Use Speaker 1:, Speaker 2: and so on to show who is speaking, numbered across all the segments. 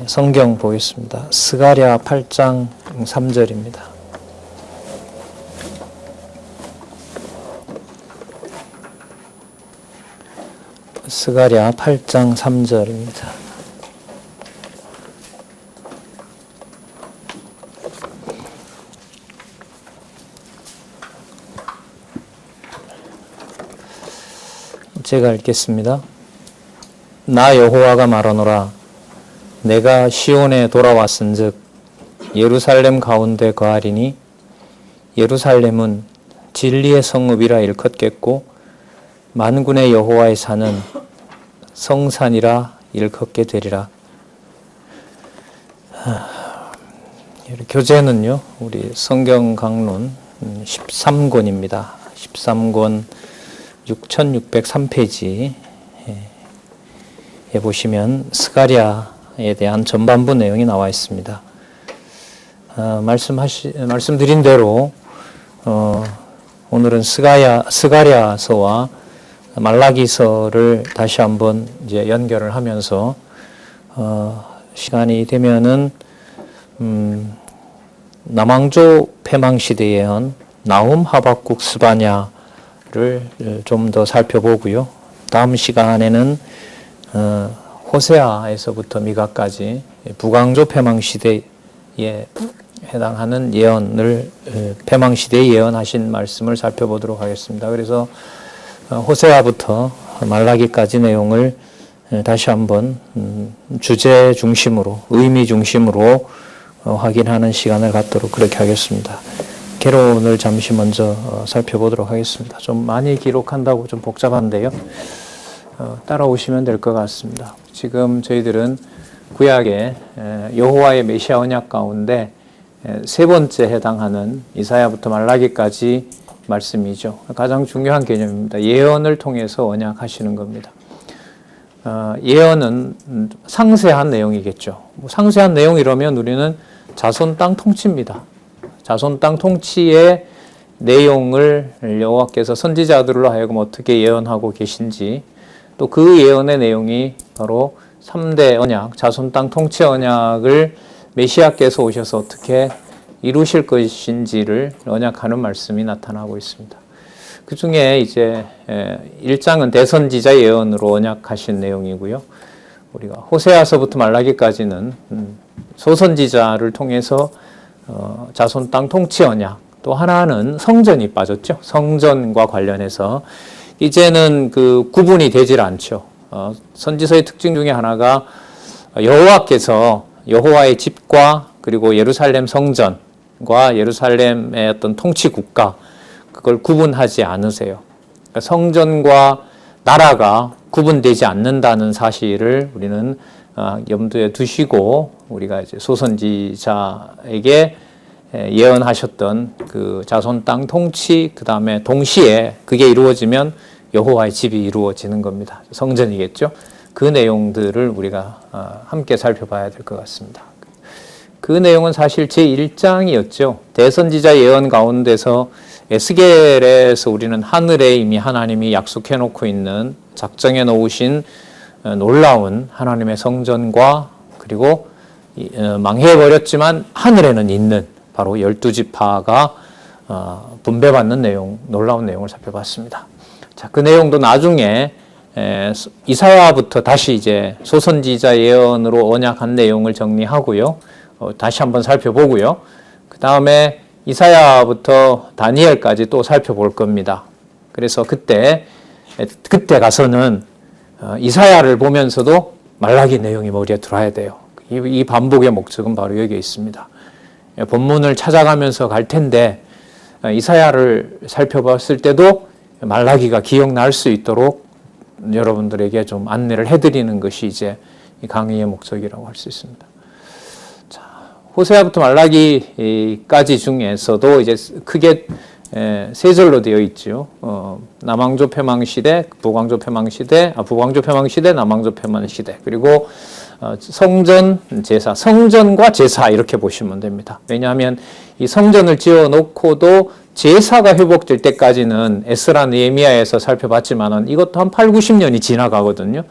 Speaker 1: 성경 보겠습니다. 스가랴 8장 3절입니다. 스가랴 8장 3절입니다. 제가 읽겠습니다. 나 여호와가 말하노라. 내가 시온에 돌아왔은즉 예루살렘 가운데 거하리니 예루살렘은 진리의 성읍이라 일컫겠고 만군의 여호와의 산은 성산이라 일컫게 되리라. 교재는요, 우리 성경 강론 13권입니다. 13권 6603페이지에 보시면 스가랴에 대한 전반부 내용이 나와 있습니다. 말씀드린 대로 오늘은 스가랴서와 말라기서를 다시 한번 이제 연결을 하면서 시간이 되면은 남왕조 패망 시대의 예언 나훔, 하박국, 스바냐를 좀 더 살펴보고요. 다음 시간에는 호세아에서부터 미가까지 북왕조 패망 시대에 해당하는 예언을 패망 시대에 예언하신 말씀을 살펴보도록 하겠습니다. 그래서 호세아부터 말라기까지 내용을 다시 한번 주제 중심으로, 의미 중심으로 확인하는 시간을 갖도록 그렇게 하겠습니다. 개론을 잠시 먼저 살펴보도록 하겠습니다. 좀 많이 기록한다고 좀 복잡한데요. 따라오시면 될 것 같습니다. 지금 저희들은 구약의 여호와의 메시아 언약 가운데 세 번째 해당하는 이사야부터 말라기까지 말씀이죠. 가장 중요한 개념입니다. 예언을 통해서 언약하시는 겁니다. 예언은 상세한 내용이겠죠. 상세한 내용이라면 우리는 자손 땅 통치입니다. 자손 땅 통치의 내용을 여호와께서 선지자들로 하여금 어떻게 예언하고 계신지, 또 그 예언의 내용이 바로 3대 언약, 자손 땅 통치 언약을 메시아께서 오셔서 어떻게 이루실 것인지를 언약하는 말씀이 나타나고 있습니다. 그 중에 이제 1장은 대선지자 예언으로 언약하신 내용이고요. 우리가 호세아서부터 말라기까지는 소선지자를 통해서 자손 땅 통치 언약, 또 하나는 성전이 빠졌죠. 성전과 관련해서 이제는 그 구분이 되질 않죠. 선지서의 특징 중에 하나가 여호와께서 여호와의 집과 그리고 예루살렘 성전과 예루살렘의 어떤 통치 국가, 그걸 구분하지 않으세요. 그러니까 성전과 나라가 구분되지 않는다는 사실을 우리는 염두에 두시고 우리가 이제 소선지자에게 예언하셨던 그 자손 땅 통치, 그 다음에 동시에 그게 이루어지면 여호와의 집이 이루어지는 겁니다. 성전이겠죠. 그 내용들을 우리가 함께 살펴봐야 될 것 같습니다. 그 내용은 사실 제1장이었죠. 대선지자 예언 가운데서 에스겔에서 우리는 하늘에 이미 하나님이 약속해 놓고 있는, 작정해 놓으신 놀라운 하나님의 성전과, 그리고 망해버렸지만 하늘에는 있는 바로 12지파가 분배받는 내용, 놀라운 내용을 살펴봤습니다. 자, 그 내용도 나중에 이사야부터 다시 이제 소선지자 예언으로 언약한 내용을 정리하고요. 다시 한번 살펴보고요. 그 다음에 이사야부터 다니엘까지 또 살펴볼 겁니다. 그래서 그때 가서는 이사야를 보면서도 말라기 내용이 머리에 들어야 돼요. 이 반복의 목적은 바로 여기에 있습니다. 본문을 찾아가면서 갈 텐데 이사야를 살펴봤을 때도 말라기가 기억날 수 있도록 여러분들에게 좀 안내를 해드리는 것이 이제 이 강의의 목적이라고 할 수 있습니다. 자, 호세아부터 말라기까지 중에서도 이제 크게 세 절로 되어 있죠. 남왕조 패망 시대, 북왕조 패망 시대, 북왕조 패망 시대, 남왕조 패망 시대, 그리고 성전 제사, 성전과 제사 이렇게 보시면 됩니다. 왜냐하면 이 성전을 지어 놓고도 제사가 회복될 때까지는 에스라 느헤미야에서 살펴봤지만은 이것도 한 8, 90년이 지나가거든요.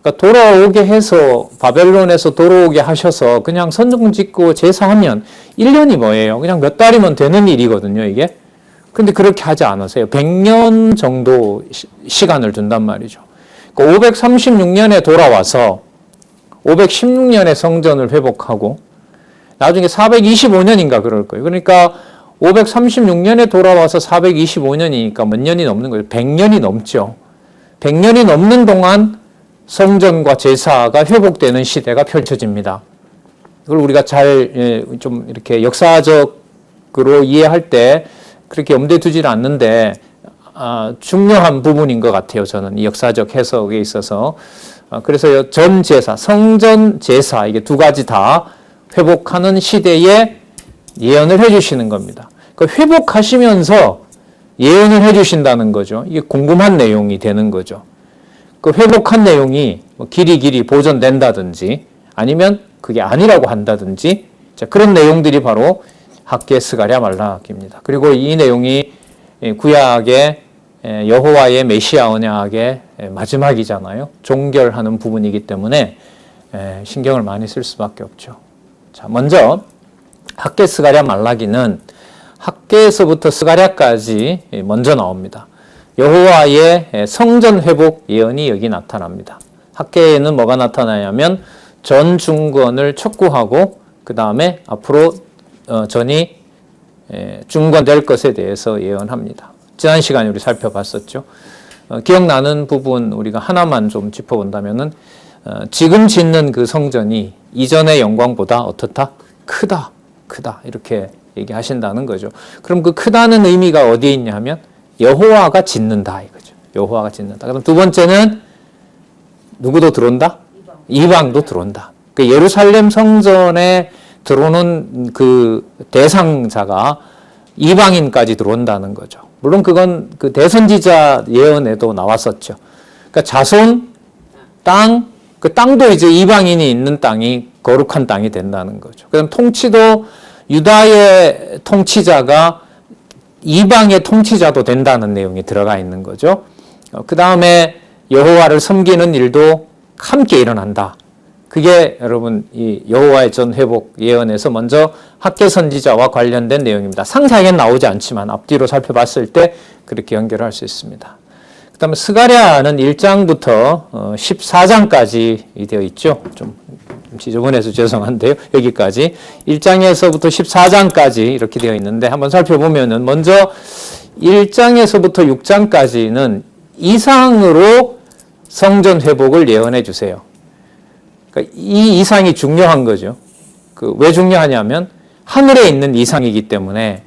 Speaker 1: 그러니까 돌아오게 해서 바벨론에서 돌아오게 하셔서 그냥 선정 짓고 제사하면 1년이 뭐예요? 그냥 몇 달이면 되는 일이거든요, 이게. 근데 그렇게 하지 않으세요. 100년 정도 시간을 둔단 말이죠. 그러니까 536년에 돌아와서 516년에 성전을 회복하고 나중에 425년인가 그럴 거예요. 그러니까 536년에 돌아와서 425년이니까 몇 년이 넘는 거예요? 100년이 넘죠. 100년이 넘는 동안 성전과 제사가 회복되는 시대가 펼쳐집니다. 이걸 우리가 잘 좀 이렇게 역사적으로 이해할 때 그렇게 염두에 두지는 않는데 중요한 부분인 것 같아요. 저는 이 역사적 해석에 있어서. 그래서 전 제사, 성전 제사 이게 두 가지 다 회복하는 시대에 예언을 해주시는 겁니다. 그러니까 회복하시면서 예언을 해주신다는 거죠. 이게 궁금한 내용이 되는 거죠. 그 회복한 내용이 길이 보존된다든지 아니면 그게 아니라고 한다든지 그런 내용들이 바로 학개, 스가랴, 말라기입니다. 그리고 이 내용이 구약의 여호와의 메시아 언약의 마지막이잖아요. 종결하는 부분이기 때문에 신경을 많이 쓸 수밖에 없죠. 자, 먼저 학개, 스가랴, 말라기는 학개에서부터 스가랴까지 먼저 나옵니다. 여호와의 성전 회복 예언이 여기 나타납니다. 학개에는 뭐가 나타나냐면 전 중건을 촉구하고 그 다음에 앞으로 전이 중건될 것에 대해서 예언합니다. 지난 시간에 우리 살펴봤었죠. 기억나는 부분 우리가 하나만 좀 짚어본다면은 지금 짓는 그 성전이 이전의 영광보다 어떻다? 크다 이렇게 얘기하신다는 거죠. 그럼 그 크다는 의미가 어디에 있냐 하면 여호와가 짓는다 이거죠. 여호와가 짓는다. 그럼 두 번째는 누구도 들어온다? 이방도 들어온다. 그 예루살렘 성전에 들어오는 그 대상자가 이방인까지 들어온다는 거죠. 물론 그건 그 대선지자 예언에도 나왔었죠. 그러니까 자손, 땅, 그 땅도 이제 이방인이 있는 땅이 거룩한 땅이 된다는 거죠. 그다음 통치도 유다의 통치자가 이방의 통치자도 된다는 내용이 들어가 있는 거죠. 그 다음에 여호와를 섬기는 일도 함께 일어난다. 그게 여러분 이 여호와의 전 회복 예언에서 먼저 학개 선지자와 관련된 내용입니다. 상세하게는 나오지 않지만 앞뒤로 살펴봤을 때 그렇게 연결할 수 있습니다. 그 다음에 스가랴는 1장부터 14장까지 되어 있죠. 좀 지저분해서 죄송한데요. 여기까지 1장에서부터 14장까지 이렇게 되어 있는데 한번 살펴보면은 먼저 1장에서부터 6장까지는 이상으로 성전 회복을 예언해 주세요. 그러니까 이 이상이 중요한 거죠. 왜 중요하냐면 하늘에 있는 이상이기 때문에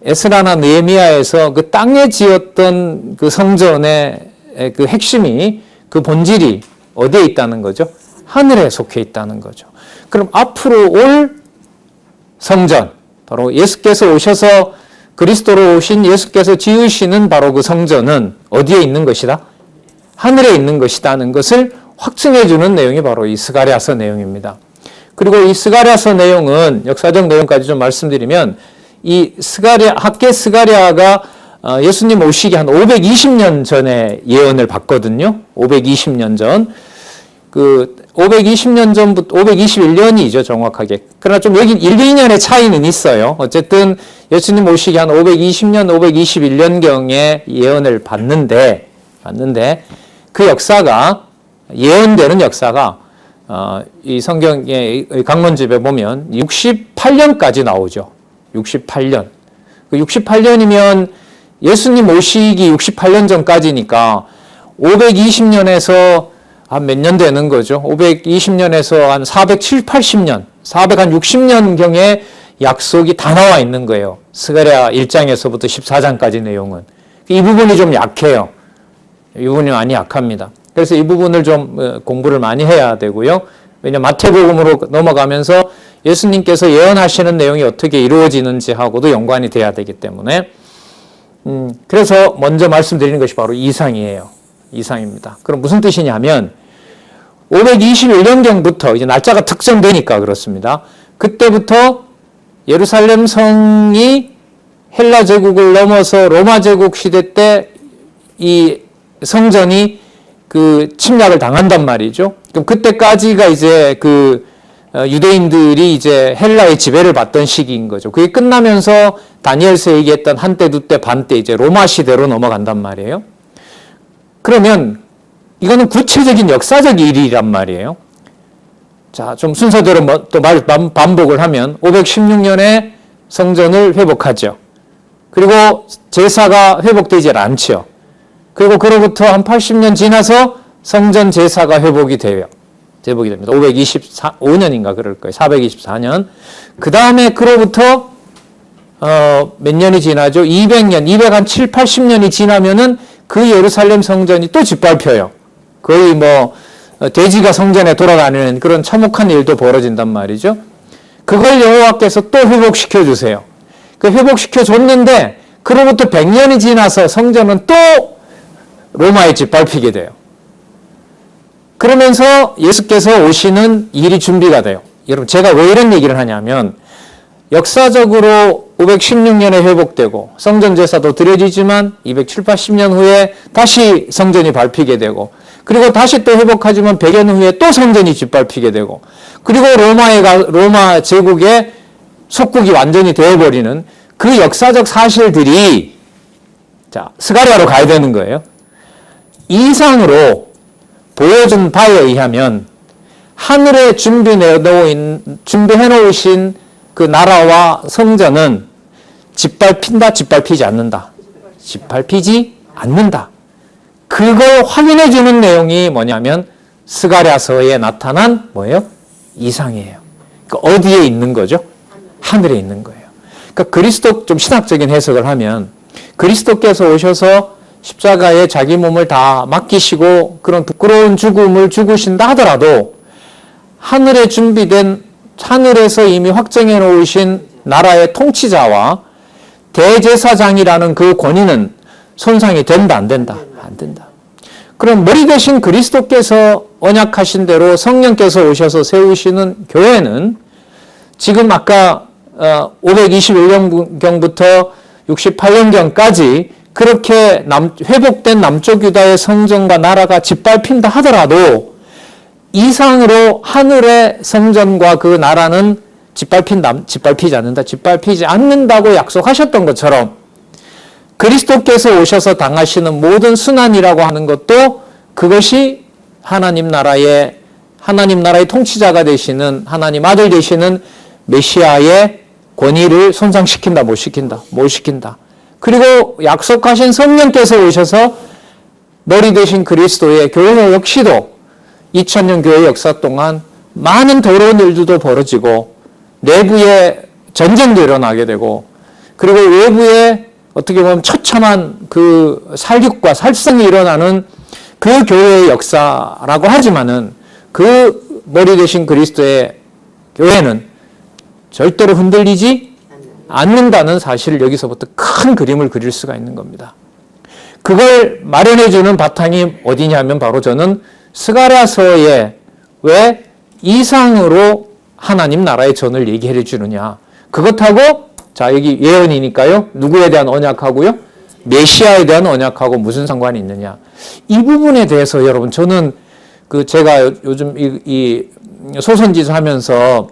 Speaker 1: 에스라나 느헤미야에서 그 땅에 지었던 그 성전의 그 핵심이 그 본질이 어디에 있다는 거죠? 하늘에 속해 있다는 거죠. 그럼 앞으로 올 성전, 바로 예수께서 오셔서 그리스도로 오신 예수께서 지으시는 바로 그 성전은 어디에 있는 것이다? 하늘에 있는 것이다는 것을 확증해 주는 내용이 바로 이 스가랴서 내용입니다. 그리고 이 스가랴서 내용은 역사적 내용까지 좀 말씀드리면 이 학개 스가랴가 예수님 오시기 한 520년 전에 예언을 받거든요. 520년 전. 그 520년 전부터 521년이죠, 정확하게. 그러나 좀 여기 1, 2년의 차이는 있어요. 어쨌든 예수님 오시기 한 520년, 521년경에 예언을 받는데 그 역사가 예언되는 역사가 이 성경의 강론집에 보면 68년까지 나오죠. 68년. 그 68년이면 예수님 오시기 68년 전까지니까 520년에서 한 몇 년 되는 거죠. 520년에서 한 470, 80년, 460년경에 약속이 다 나와 있는 거예요. 스가랴 1장에서부터 14장까지 내용은. 이 부분이 좀 약해요. 이 부분이 많이 약합니다. 그래서 이 부분을 좀 공부를 많이 해야 되고요. 왜냐하면 마태복음으로 넘어가면서 예수님께서 예언하시는 내용이 어떻게 이루어지는지 하고도 연관이 돼야 되기 때문에 그래서 먼저 말씀드리는 것이 바로 이상이에요. 이상입니다. 그럼 무슨 뜻이냐면 521년경부터 이제 날짜가 특정되니까 그렇습니다. 그때부터 예루살렘 성이 헬라 제국을 넘어서 로마 제국 시대 때 이 성전이 그 침략을 당한단 말이죠. 그럼 그때까지가 이제 그 유대인들이 이제 헬라의 지배를 받던 시기인 거죠. 그게 끝나면서 다니엘서 얘기했던 한때, 두때, 반때 이제 로마 시대로 넘어간단 말이에요. 그러면 이거는 구체적인 역사적 일이란 말이에요. 자, 좀 순서대로 또 반복을 하면 516년에 성전을 회복하죠. 그리고 제사가 회복되지 않죠. 그리고 그로부터 한 80년 지나서 성전 제사가 회복이 됩니다. 525년인가 그럴 거예요. 424년. 그 다음에 그로부터 몇 년이 지나죠? 200년, 207, 80년이 지나면은 그 예루살렘 성전이 또 짓밟혀요. 거의 뭐 돼지가 성전에 돌아가는 그런 참혹한 일도 벌어진단 말이죠. 그걸 여호와께서 또 회복시켜 주세요. 그 회복시켜 줬는데 그로부터 100년이 지나서 성전은 또 로마에 짓밟히게 돼요. 그러면서 예수께서 오시는 일이 준비가 돼요. 여러분, 제가 왜 이런 얘기를 하냐면 역사적으로 516년에 회복되고 성전 제사도 드려지지만 207, 80년 후에 다시 성전이 밟히게 되고 그리고 다시 또 회복하지만 100년 후에 또 성전이 짓밟히게 되고 그리고 로마 제국의 속국이 완전히 되어버리는 그 역사적 사실들이 자, 스가랴로 가야 되는 거예요. 이상으로 보여준 바에 의하면 하늘에 준비해 놓으신 그 나라와 성전은 짓밟힌다, 짓밟히지 않는다. 짓밟히지 않는다. 그걸 확인해 주는 내용이 뭐냐면 스가랴서에 나타난 뭐예요? 이상이에요. 그러니까 어디에 있는 거죠? 하늘에 있는 거예요. 그러니까 그리스도 좀 신학적인 해석을 하면 그리스도께서 오셔서 십자가에 자기 몸을 다 맡기시고 그런 부끄러운 죽음을 죽으신다 하더라도 하늘에 준비된 하늘에서 이미 확정해 놓으신 나라의 통치자와 대제사장이라는 그 권위는 손상이 된다, 안 된다? 안 된다. 그럼 머리 대신 그리스도께서 언약하신 대로 성령께서 오셔서 세우시는 교회는 지금 아까 521년경부터 68년경까지 그렇게 회복된 남쪽 유다의 성전과 나라가 짓밟힌다 하더라도 이상으로 하늘의 성전과 그 나라는 짓밟히지 않는다, 짓밟히지 않는다고 약속하셨던 것처럼 그리스도께서 오셔서 당하시는 모든 순환이라고 하는 것도 그것이 하나님 나라의 통치자가 되시는 하나님 아들 되시는 메시아의 권위를 손상시킨다, 못 시킨다. 그리고 약속하신 성령께서 오셔서 머리 되신 그리스도의 교회 역시도 2000년 교회 역사 동안 많은 더러운 일들도 벌어지고 내부에 전쟁도 일어나게 되고 그리고 외부에 어떻게 보면 처참한 그 살육과 살상이 일어나는 그 교회의 역사라고 하지만은 그 머리 되신 그리스도의 교회는 절대로 흔들리지 않는다는 사실을 여기서부터 큰 그림을 그릴 수가 있는 겁니다. 그걸 마련해주는 바탕이 어디냐면 바로 저는 스가랴서에 왜 이상으로 하나님 나라의 전을 얘기해 주느냐. 그것하고 자 여기 예언이니까요. 누구에 대한 언약하고요? 메시아에 대한 언약하고 무슨 상관이 있느냐. 이 부분에 대해서 여러분 저는 그 제가 요즘 이 소선지수 하면서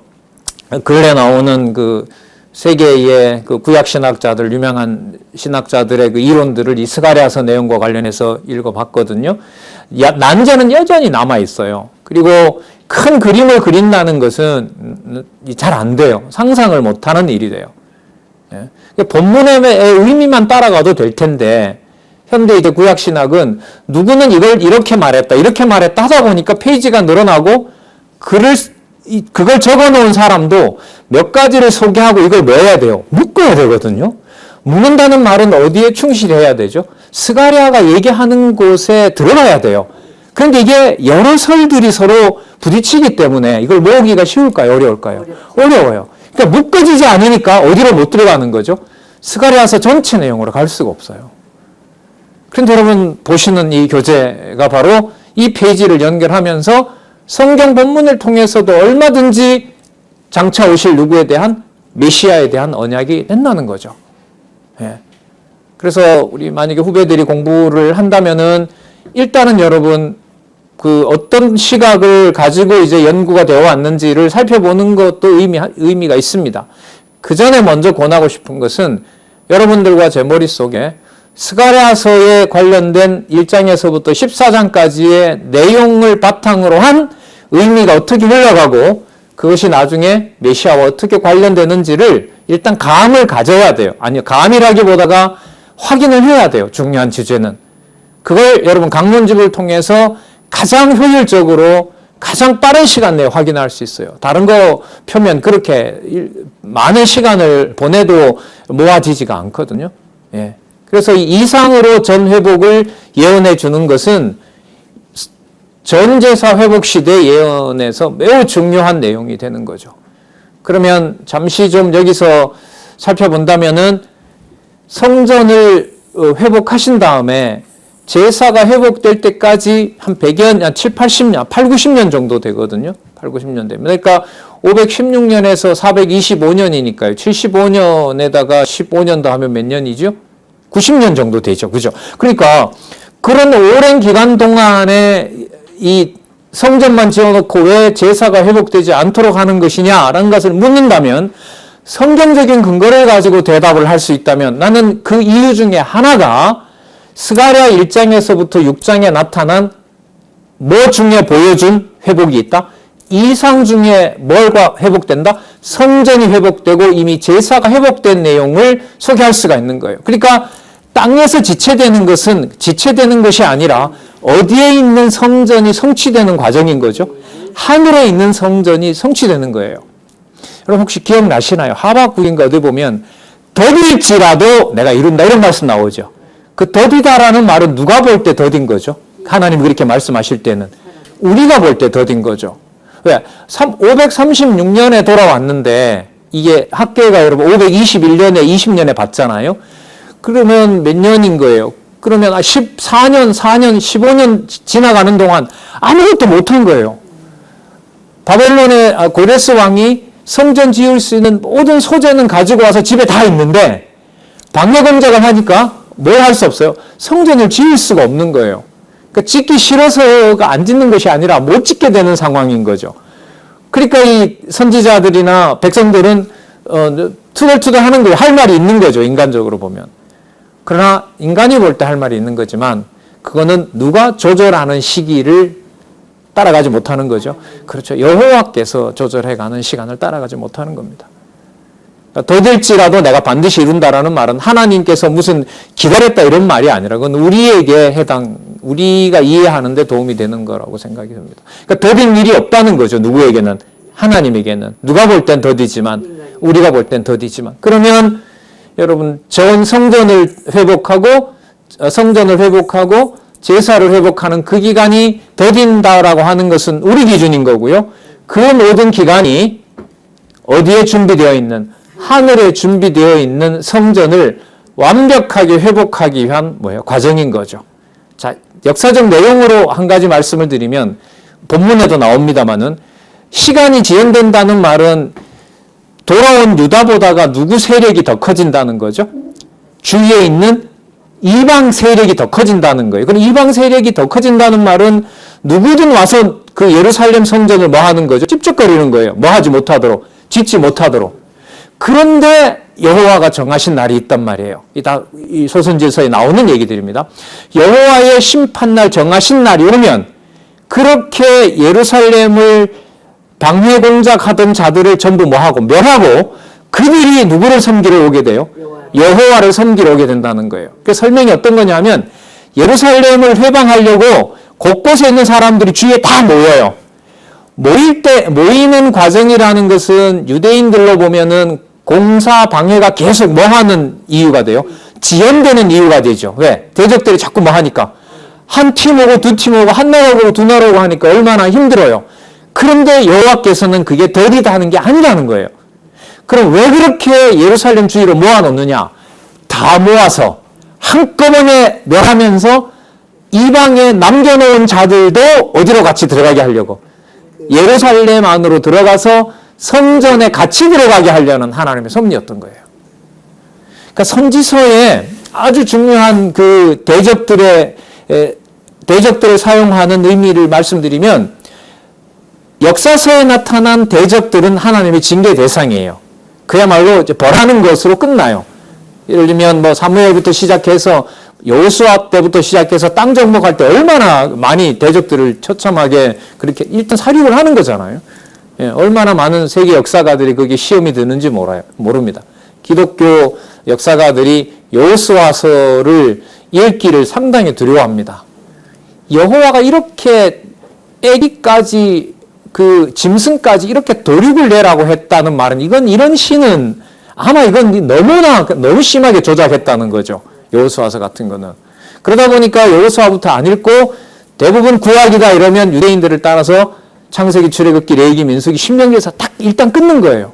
Speaker 1: 근래 나오는 그 세계의 그 구약 신학자들, 유명한 신학자들의 그 이론들을 이 스가랴서 내용과 관련해서 읽어봤거든요. 난제는 여전히 남아 있어요. 그리고 큰 그림을 그린다는 것은 잘 안 돼요. 상상을 못하는 일이 돼요. 본문의 의미만 따라가도 될 텐데 현대 이제 구약 신학은 누구는 이걸 이렇게 말했다, 이렇게 말했다 하다 보니까 페이지가 늘어나고 그걸 적어놓은 사람도 몇 가지를 소개하고 이걸 뭐 해야 돼요? 묶어야 되거든요. 묶는다는 말은 어디에 충실해야 되죠? 스가랴가 얘기하는 곳에 들어가야 돼요. 그런데 이게 여러 설들이 서로 부딪히기 때문에 이걸 모으기가 쉬울까요? 어려울까요? 어려워요. 그러니까 묶어지지 않으니까 어디로 못 들어가는 거죠? 스가랴서 전체 내용으로 갈 수가 없어요. 그런데 여러분 보시는 이 교재가 바로 이 페이지를 연결하면서 성경 본문을 통해서도 얼마든지 장차 오실 누구에 대한 메시아에 대한 언약이 된다는 거죠. 예. 그래서 우리 만약에 후배들이 공부를 한다면은 일단은 여러분 그 어떤 시각을 가지고 이제 연구가 되어 왔는지를 살펴보는 것도 의미가 있습니다. 그 전에 먼저 권하고 싶은 것은 여러분들과 제 머릿속에 스가랴서에 관련된 1장에서부터 14장까지의 내용을 바탕으로 한 의미가 어떻게 흘러가고 그것이 나중에 메시아와 어떻게 관련되는지를 일단 감을 가져야 돼요. 아니요, 감이라기보다가 확인을 해야 돼요. 중요한 주제는. 그걸 여러분 강론집을 통해서 가장 효율적으로 가장 빠른 시간 내에 확인할 수 있어요. 다른 거 펴면 그렇게 많은 시간을 보내도 모아지지가 않거든요. 예. 그래서 이 이상으로 전 회복을 예언해 주는 것은 전제사 회복 시대 예언에서 매우 중요한 내용이 되는 거죠. 그러면 잠시 좀 여기서 살펴본다면은 성전을 회복하신 다음에 제사가 회복될 때까지 한 100년, 7, 80년, 8, 90년 정도 되거든요. 8, 90년 됩니다. 그러니까 516년에서 425년이니까요. 75년에다가 15년 더 하면 몇 년이죠? 90년 정도 되죠. 그죠? 그러니까 그런 오랜 기간 동안에 이 성전만 지어놓고 왜 제사가 회복되지 않도록 하는 것이냐라는 것을 묻는다면 성경적인 근거를 가지고 대답을 할 수 있다면 나는 그 이유 중에 하나가 스가랴 1장에서부터 6장에 나타난 뭐 중에 보여준 회복이 있다? 이상 중에 뭐가 회복된다? 성전이 회복되고 이미 제사가 회복된 내용을 소개할 수가 있는 거예요. 그러니까 땅에서 지체되는 것은 지체되는 것이 아니라 어디에 있는 성전이 성취되는 과정인 거죠. 하늘에 있는 성전이 성취되는 거예요. 여러분 혹시 기억나시나요? 하박국인가 어디 보면 더딜지라도 내가 이룬다 이런 말씀 나오죠. 그 더디다라는 말은 누가 볼 때 더딘 거죠? 하나님이 그렇게 말씀하실 때는 우리가 볼 때 더딘 거죠. 왜? 536년에 돌아왔는데 이게 학계가 여러분 521년에 20년에 봤잖아요. 그러면 몇 년인 거예요? 그러면 14년, 4년, 15년 지나가는 동안 아무것도 못한 거예요. 바벨론의 고레스 왕이 성전 지을 수 있는 모든 소재는 가지고 와서 집에 다 있는데 방해 공작을 하니까 뭘 할 수 없어요? 성전을 지을 수가 없는 거예요. 그러니까 짓기 싫어서가 안 짓는 것이 아니라 못 짓게 되는 상황인 거죠. 그러니까 이 선지자들이나 백성들은 투덜투덜 하는 거예요. 할 말이 있는 거죠. 인간적으로 보면. 그러나 인간이 볼 때 할 말이 있는 거지만 그거는 누가 조절하는 시기를 따라가지 못하는 거죠. 그렇죠. 여호와께서 조절해가는 시간을 따라가지 못하는 겁니다. 더딜지라도 내가 반드시 이룬다라는 말은 하나님께서 무슨 기다렸다 이런 말이 아니라 그건 우리에게 우리가 이해하는 데 도움이 되는 거라고 생각이 듭니다. 그러니까 더딘 일이 없다는 거죠. 누구에게는? 하나님에게는. 누가 볼 땐 더디지만 우리가 볼 땐 더디지만. 그러면 여러분 전 성전을 회복하고 제사를 회복하는 그 기간이 더딘다라고 하는 것은 우리 기준인 거고요. 그 모든 기간이 어디에 준비되어 있는 하늘에 준비되어 있는 성전을 완벽하게 회복하기 위한 과정인 거죠. 자, 역사적 내용으로 한 가지 말씀을 드리면 본문에도 나옵니다만은 시간이 지연된다는 말은 돌아온 유다보다가 누구 세력이 더 커진다는 거죠? 주위에 있는 이방 세력이 더 커진다는 거예요. 그럼 이방 세력이 더 커진다는 말은 누구든 와서 그 예루살렘 성전을 뭐 하는 거죠? 찝쩍거리는 거예요. 뭐 하지 못하도록, 짓지 못하도록. 그런데 여호와가 정하신 날이 있단 말이에요. 이 소선지서에 나오는 얘기들입니다. 여호와의 심판날 정하신 날이 오면 그렇게 예루살렘을 방해 공작하던 자들을 전부 뭐하고 멸하고 그들이 누구를 섬기러 오게 돼요? 여호와를 섬기러 오게 된다는 거예요. 그 설명이 어떤 거냐면 예루살렘을 회방하려고 곳곳에 있는 사람들이 주위에 다 모여요. 모이는 과정이라는 것은 유대인들로 보면은 공사 방해가 계속 뭐 하는 이유가 돼요? 지연되는 이유가 되죠. 왜? 대적들이 자꾸 뭐 하니까. 한 팀 오고 두 팀 오고 한 나라 오고 두 나라 오고 하니까 얼마나 힘들어요. 그런데 여호와께서는 그게 더디다 하는 게 아니라는 거예요. 그럼 왜 그렇게 예루살렘 주위로 모아놓느냐? 다 모아서 한꺼번에 멸하면서 이방에 남겨놓은 자들도 어디로 같이 들어가게 하려고. 예루살렘 안으로 들어가서 성전에 같이 들어가게 하려는 하나님의 섭리였던 거예요. 그러니까 선지서에 아주 중요한 그 대적들의 대적들을 사용하는 의미를 말씀드리면 역사서에 나타난 대적들은 하나님의 징계 대상이에요. 그야말로 이제 벌하는 것으로 끝나요. 예를 들면 뭐 사무엘부터 시작해서 여호수아 때부터 시작해서 땅 정복할 때 얼마나 많이 대적들을 처참하게 그렇게 일단 살육을 하는 거잖아요. 예, 얼마나 많은 세계 역사가들이 거기에 시험이 드는지 모릅니다. 기독교 역사가들이 여호수아서를 읽기를 상당히 두려워합니다. 여호와가 이렇게 애기까지 그 짐승까지 이렇게 도륙을 내라고 했다는 말은 이런 시는 아마 이건 너무 심하게 조작했다는 거죠. 여호수아서 같은 거는. 그러다 보니까 여호수아부터 안 읽고 대부분 구약이다 이러면 유대인들을 따라서 창세기, 출애굽기, 레위기, 민수기, 신명기에서 딱 일단 끊는 거예요.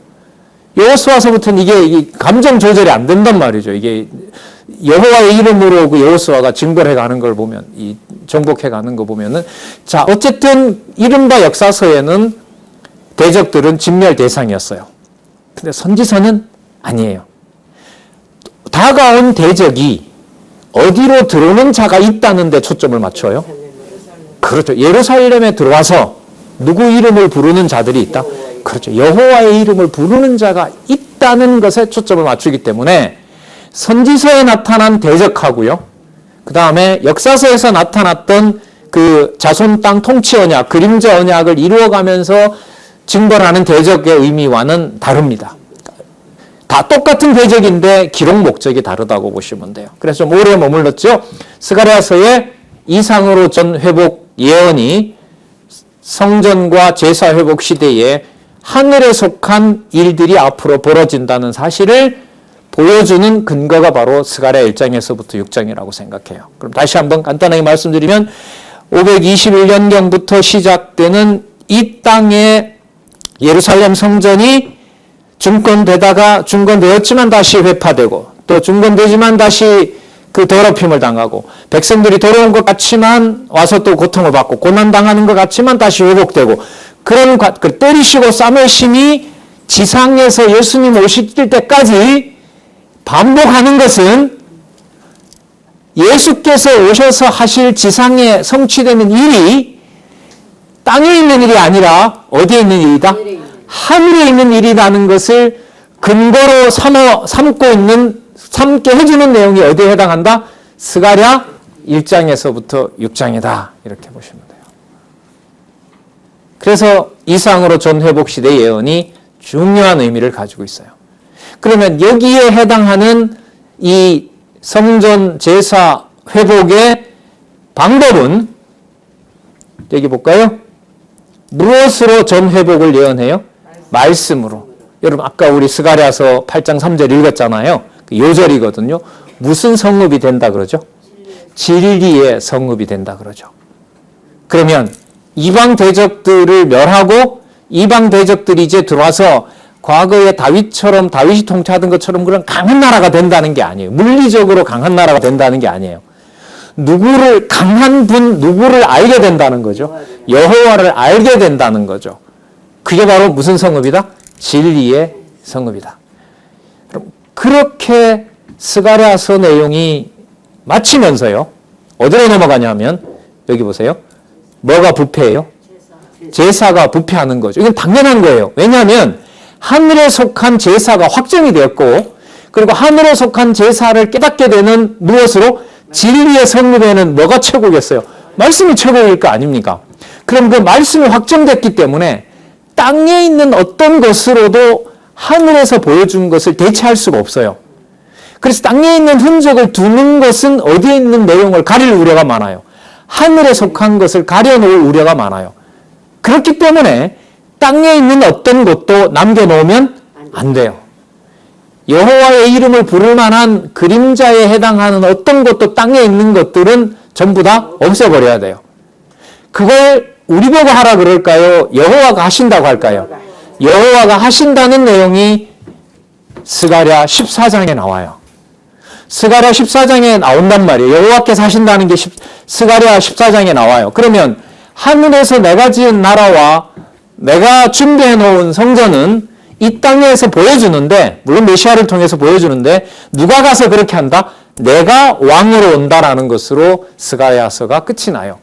Speaker 1: 여호수아서부터는 이게 감정 조절이 안 된단 말이죠. 이게 여호와의 이름으로 그 여호수아가 징벌해 가는 걸 보면, 이 정복해 가는 거 보면은, 자, 어쨌든 이른바 역사서에는 대적들은 진멸 대상이었어요. 근데 선지서는 아니에요. 다가온 대적이 어디로 들어오는 자가 있다는 데 초점을 맞춰요. 그렇죠. 예루살렘에 들어와서 누구 이름을 부르는 자들이 있다? 그렇죠. 여호와의 이름을 부르는 자가 있다는 것에 초점을 맞추기 때문에 선지서에 나타난 대적하고요. 그 다음에 역사서에서 나타났던 그 자손 땅 통치 언약, 그림자 언약을 이루어가면서 징벌하는 대적의 의미와는 다릅니다. 다 똑같은 대적인데 기록 목적이 다르다고 보시면 돼요. 그래서 좀 오래 머물렀죠. 스가랴서의 이상으로 전 회복 예언이 성전과 제사 회복 시대에 하늘에 속한 일들이 앞으로 벌어진다는 사실을 보여주는 근거가 바로 스가랴 1장에서부터 6장이라고 생각해요. 그럼 다시 한번 간단하게 말씀드리면 521년경부터 시작되는 이 땅의 예루살렘 성전이 중건되었지만 다시 회파되고 또 중건되지만 다시 그 더럽힘을 당하고 백성들이 더러운 것 같지만 와서 또 고통을 받고 고난당하는 것 같지만 다시 회복되고 그런 때리시고 싸매심이 지상에서 예수님 오실 때까지 반복하는 것은 예수께서 오셔서 하실 지상에 성취되는 일이 땅에 있는 일이 아니라 어디에 있는 일이다? 하늘에 있는 일이라는 것을 근거로 삼게 해주는 내용이 어디에 해당한다? 스가랴 1장에서부터 6장이다. 이렇게 보시면 돼요. 그래서 이상으로 전 회복 시대 예언이 중요한 의미를 가지고 있어요. 그러면 여기에 해당하는 이 성전 제사 회복의 방법은 여기 볼까요? 무엇으로 전 회복을 예언해요? 말씀으로. 여러분 아까 우리 스가랴서 8장 3절 읽었잖아요. 그 요절이거든요. 무슨 성읍이 된다 그러죠? 진리의 성읍이 된다 그러죠. 그러면 이방 대적들을 멸하고 이방 대적들이 이제 들어와서 과거에 다윗이 통치하던 것처럼 그런 강한 나라가 된다는 게 아니에요. 물리적으로 강한 나라가 된다는 게 아니에요. 누구를 알게 된다는 거죠. 여호와를 알게 된다는 거죠. 그게 바로 무슨 성읍이다? 진리의 성읍이다. 그렇게 스가랴서 내용이 마치면서요. 어디로 넘어가냐면 여기 보세요. 뭐가 부패해요? 제사가 부패하는 거죠. 이건 당연한 거예요. 왜냐하면 하늘에 속한 제사가 확정이 되었고 그리고 하늘에 속한 제사를 깨닫게 되는 무엇으로? 진리의 성읍에는 뭐가 최고겠어요? 말씀이 최고일 거 아닙니까? 그럼 그 말씀이 확정됐기 때문에 땅에 있는 어떤 것으로도 하늘에서 보여준 것을 대체할 수가 없어요. 그래서 땅에 있는 흔적을 두는 것은 어디에 있는 내용을 가릴 우려가 많아요. 하늘에 속한 것을 가려놓을 우려가 많아요. 그렇기 때문에 땅에 있는 어떤 것도 남겨놓으면 안 돼요. 여호와의 이름을 부를 만한 그림자에 해당하는 어떤 것도 땅에 있는 것들은 전부 다 없애버려야 돼요. 그걸 우리 보고 하라 그럴까요? 여호와가 하신다고 할까요? 여호와가 하신다는 내용이 스가랴 14장에 나와요. 스가랴 14장에 나온단 말이에요. 여호와께서 하신다는 게 스가랴 14장에 나와요. 그러면 하늘에서 내가 지은 나라와 내가 준비해 놓은 성전은 이 땅에서 보여주는데, 물론 메시아를 통해서 보여주는데 누가 가서 그렇게 한다? 내가 왕으로 온다라는 것으로 스가랴서가 끝이 나요.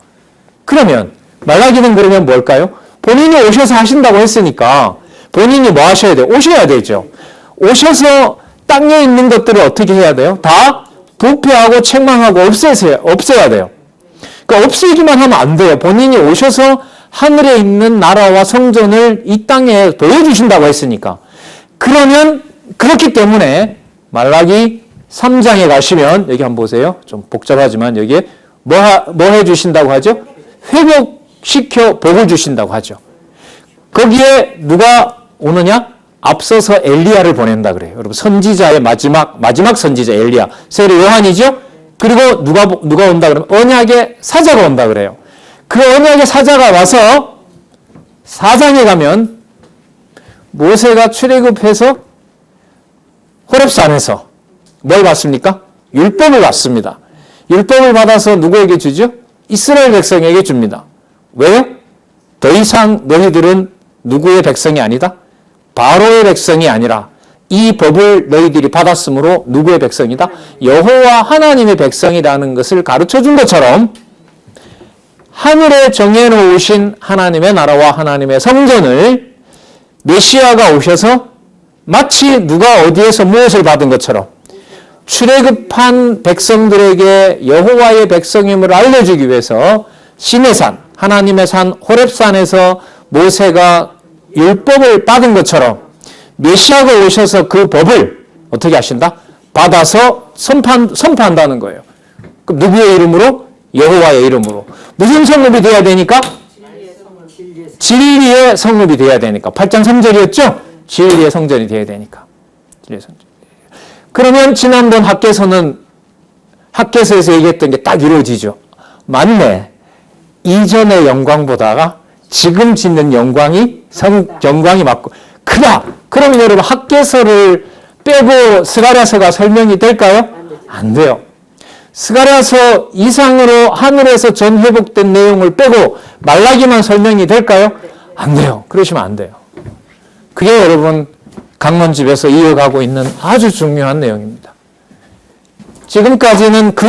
Speaker 1: 그러면 말라기는 그러면 뭘까요? 본인이 오셔서 하신다고 했으니까 본인이 뭐 하셔야 돼요? 오셔야 되죠. 오셔서 땅에 있는 것들을 어떻게 해야 돼요? 다 부패하고 책망하고 없애야 돼요. 그러니까 없애기만 하면 안 돼요. 본인이 오셔서 하늘에 있는 나라와 성전을 이 땅에 보여주신다고 했으니까. 그러면 그렇기 때문에 말라기 3장에 가시면 여기 한번 보세요. 좀 복잡하지만 여기에 뭐 해주신다고 하죠? 회복시켜 복을 주신다고 하죠. 거기에 누가 오느냐? 앞서서 엘리야를 보낸다 그래요. 여러분 선지자의 마지막 선지자 엘리야. 세례 요한이죠? 그리고 누가 온다 그러면 언약의 사자가 온다 그래요. 그 언약의 사자가 와서 4장에 가면 모세가 출애굽해서 호렙산에서 뭘 받습니까? 율법을 받습니다. 율법을 받아서 누구에게 주죠? 이스라엘 백성에게 줍니다. 왜요? 더 이상 너희들은 누구의 백성이 아니다? 바로의 백성이 아니라 이 법을 너희들이 받았으므로 누구의 백성이다? 여호와 하나님의 백성이라는 것을 가르쳐 준 것처럼 하늘에 정해놓으신 하나님의 나라와 하나님의 성전을 메시아가 오셔서 마치 누가 어디에서 무엇을 받은 것처럼 출애굽한 백성들에게 여호와의 백성임을 알려주기 위해서 신의 산, 하나님의 산 호렙산에서 모세가 율법을 받은 것처럼 메시아가 오셔서 그 법을 어떻게 하신다? 받아서 선포한다는 거예요. 그럼 누구의 이름으로? 여호와의 이름으로. 무슨 성읍이 돼야 되니까? 진리의 성읍이 돼야 되니까. 8장 3절이었죠? 진리의 성전이 돼야 되니까. 진리의 성전. 그러면 지난번 학개서에서 얘기했던 게 딱 이루어지죠. 맞네. 이전의 영광보다가 지금 짓는 영광이 맞고 크다. 그러면 여러분 학개서를 빼고 스가랴서가 설명이 될까요? 안 돼요. 스가랴서 이상으로 하늘에서 전 회복된 내용을 빼고 말라기만 설명이 될까요? 안 돼요. 그러시면 안 돼요. 그게 여러분 강론집에서 이어가고 있는 아주 중요한 내용입니다. 지금까지는 그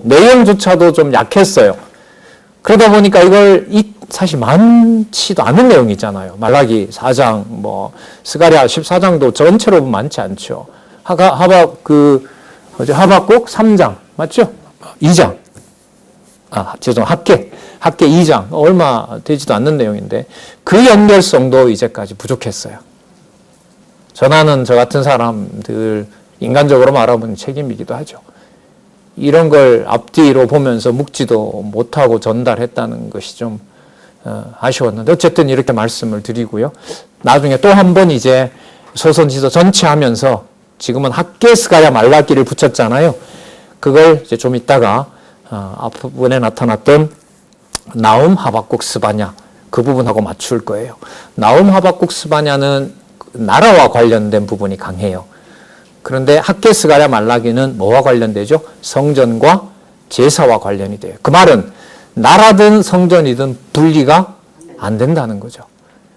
Speaker 1: 내용조차도 좀 약했어요. 그러다 보니까 이걸 사실 많지도 않은 내용이잖아요. 말라기 4장, 스가랴 14장도 전체로 보면 많지 않죠. 하박국 3장, 맞죠? 2장. 학계 2장. 얼마 되지도 않는 내용인데 그 연결성도 이제까지 부족했어요. 전하는 저 같은 사람들 인간적으로 말하면 책임이기도 하죠. 이런 걸 앞뒤로 보면서 묵지도 못하고 전달했다는 것이 좀 아쉬웠는데 어쨌든 이렇게 말씀을 드리고요. 나중에 또 한 번 이제 소선지서 전체 하면서 지금은 학계 스가랴 말라기를 붙였잖아요. 그걸 이제 좀 이따가 앞부분에 나타났던 나움 하박국 스바냐 그 부분하고 맞출 거예요. 나움 하박국 스바냐는 나라와 관련된 부분이 강해요. 그런데 학계 스가랴 말라기는 뭐와 관련되죠? 성전과 제사와 관련이 돼요. 그 말은 나라든 성전이든 분리가 안 된다는 거죠.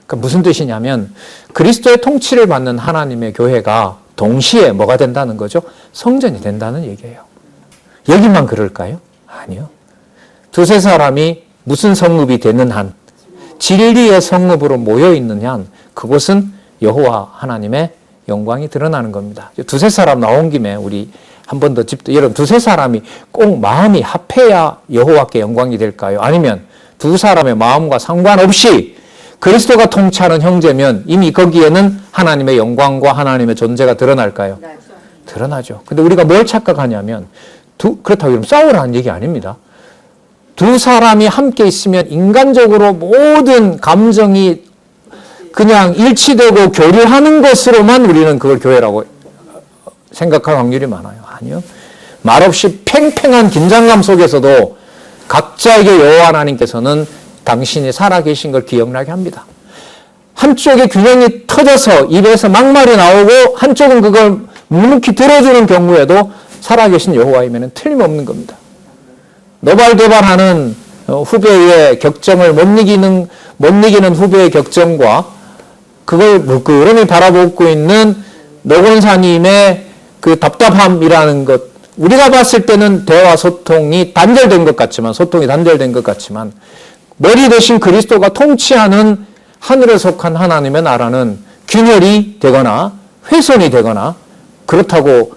Speaker 1: 그러니까 무슨 뜻이냐면 그리스도의 통치를 받는 하나님의 교회가 동시에 뭐가 된다는 거죠? 성전이 된다는 얘기예요. 여기만 그럴까요? 아니요. 두세 사람이 무슨 성읍이 되는 한, 진리의 성읍으로 모여 있는 한 그곳은 여호와 하나님의 영광이 드러나는 겁니다. 두세 사람 나온 김에 우리 한 번 더 여러분 두세 사람이 꼭 마음이 합해야 여호와께 영광이 될까요? 아니면 두 사람의 마음과 상관없이 그리스도가 통치하는 형제면 이미 거기에는 하나님의 영광과 하나님의 존재가 드러날까요? 드러나죠. 근데 우리가 뭘 착각하냐면 그렇다고 그러면 싸우라는 얘기 아닙니다. 두 사람이 함께 있으면 인간적으로 모든 감정이 그냥 일치되고 교류하는 것으로만 우리는 그걸 교회라고 생각할 확률이 많아요. 아니요. 말없이 팽팽한 긴장감 속에서도 각자에게 여호와 하나님께서는 당신이 살아계신 걸 기억나게 합니다. 한쪽에 균형이 터져서 입에서 막말이 나오고 한쪽은 그걸 묵묵히 들어주는 경우에도 살아계신 여호와이면 틀림없는 겁니다. 노발대발하는 후배의 격정을 못 이기는 후배의 격정과 그걸 물끄러미 바라보고 있는 노건사님의 그 답답함이라는 것, 우리가 봤을 때는 대화 소통이 단절된 것 같지만, 소통이 단절된 것 같지만, 머리 대신 그리스도가 통치하는 하늘에 속한 하나님의 나라는 균열이 되거나 훼손이 되거나, 그렇다고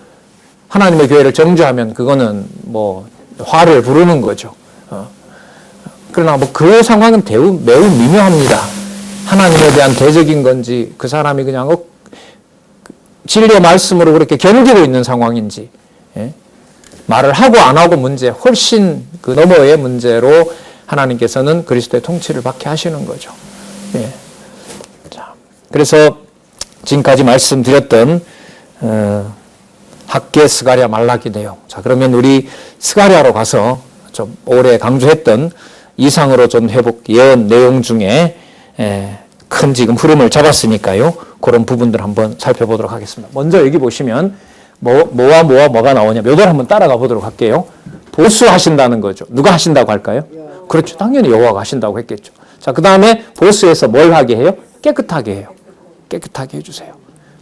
Speaker 1: 하나님의 교회를 정죄하면 그거는 뭐 화를 부르는 거죠. 그러나 뭐 그 상황은 매우 미묘합니다. 하나님에 대한 대적인 건지, 그 사람이 그냥 진리의 말씀으로 그렇게 견디고 있는 상황인지, 예? 말을 하고 안 하고 문제, 훨씬 그 너머의 문제로 하나님께서는 그리스도의 통치를 받게 하시는 거죠. 예. 자, 그래서 지금까지 말씀드렸던 학개, 스가랴, 말라기 내용. 자, 그러면 우리 스가랴로 가서 좀 오래 강조했던 이상으로 좀 회복 예언 내용 중에 큰 지금 흐름을 잡았으니까요. 그런 부분들 한번 살펴보도록 하겠습니다. 먼저 여기 보시면 뭐가 나오냐. 몇 월 한번 따라가 보도록 할게요. 보수하신다는 거죠. 누가 하신다고 할까요? 그렇죠. 당연히 여호와가 하신다고 했겠죠. 자, 그 다음에 보수에서 뭘 하게 해요? 깨끗하게 해요. 깨끗하게 해주세요.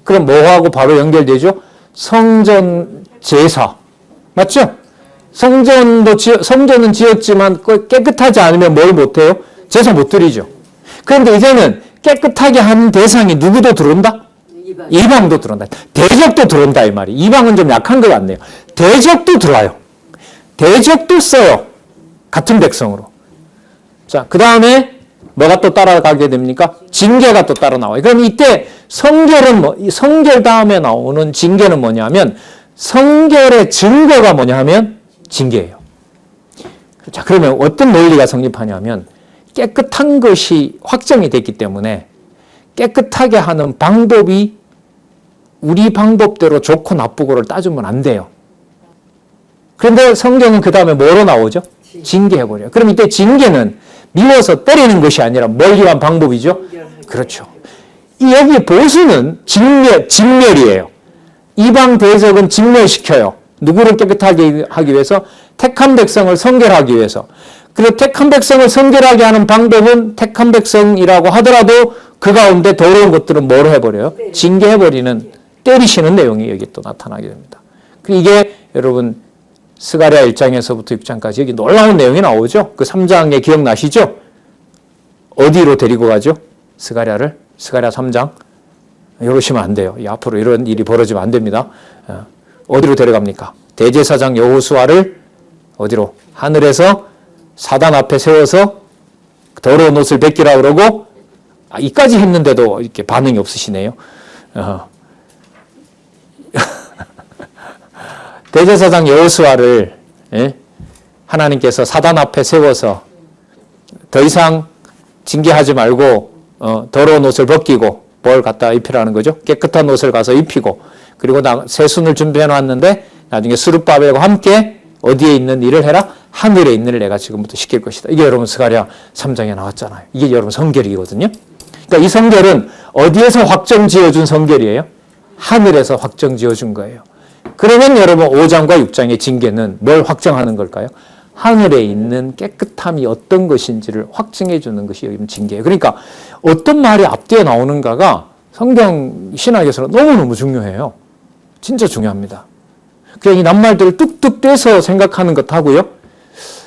Speaker 1: 그럼 뭐하고 바로 연결되죠? 성전 제사. 맞죠? 성전은 지었지만 깨끗하지 않으면 뭘 못해요? 제사 못 드리죠. 그런데 이제는 깨끗하게 하는 대상이 누구도 들어온다? 이방도 들어온다. 대적도 들어온다 이 말이. 이방은 좀 약한 것 같네요. 대적도 들어와요. 대적도 써요. 같은 백성으로. 자, 그 다음에 뭐가 또 따라가게 됩니까? 징계가 또 따라 나와요. 그럼 이때 성결 다음에 나오는 징계는 뭐냐면, 성결의 증거가 뭐냐 하면 징계예요. 자, 그러면 어떤 논리가 성립하냐면, 깨끗한 것이 확정이 됐기 때문에 깨끗하게 하는 방법이 우리 방법대로 좋고 나쁘고를 따지면 안 돼요. 그런데 성경은 그 다음에 뭐로 나오죠? 징계해버려요. 그럼 이때 징계는 미워서 때리는 것이 아니라 뭘 위한 방법이죠? 그렇죠. 여기 보수는 진멸이에요. 이방 대적은 진멸시켜요. 누구를 깨끗하게 하기 위해서? 택한 백성을 성결하기 위해서. 그리고 택한 백성을 성결하게 하는 방법은 택한 백성이라고 하더라도 그 가운데 더러운 것들은 뭐로 해버려요? 징계해버리는, 때리시는 내용이 여기 또 나타나게 됩니다. 이게 여러분 스가랴 1장에서부터 6장까지 여기 놀라운 내용이 나오죠. 그 3장에 기억나시죠? 어디로 데리고 가죠? 스가랴 3장. 이러시면 안 돼요. 앞으로 이런 일이 벌어지면 안 됩니다. 어디로 데려갑니까? 대제사장 여호수아를 어디로? 하늘에서 사단 앞에 세워서 더러운 옷을 벗기라 그러고, 이까지 했는데도 이렇게 반응이 없으시네요. 대제사장 여호수아를 하나님께서 사단 앞에 세워서 더 이상 징계하지 말고 더러운 옷을 벗기고 뭘 갖다 입히라는 거죠. 깨끗한 옷을 가서 입히고, 그리고 새순을 준비해 놨는데 나중에 스룹바벨과 함께 어디에 있는 일을 해라? 하늘에 있는 일을 내가 지금부터 시킬 것이다. 이게 여러분 스가랴 3장에 나왔잖아요. 이게 여러분 성결이거든요. 그러니까 이 성결은 어디에서 확정 지어준 성결이에요? 하늘에서 확정 지어준 거예요. 그러면 여러분 5장과 6장의 징계는 뭘 확정하는 걸까요? 하늘에 있는 깨끗함이 어떤 것인지를 확증해 주는 것이 여기 징계예요. 그러니까 어떤 말이 앞뒤에 나오는가가 성경 신학에서는 너무너무 중요해요. 진짜 중요합니다. 그냥 이 낱말들을 뚝뚝 떼서 생각하는 것하고요.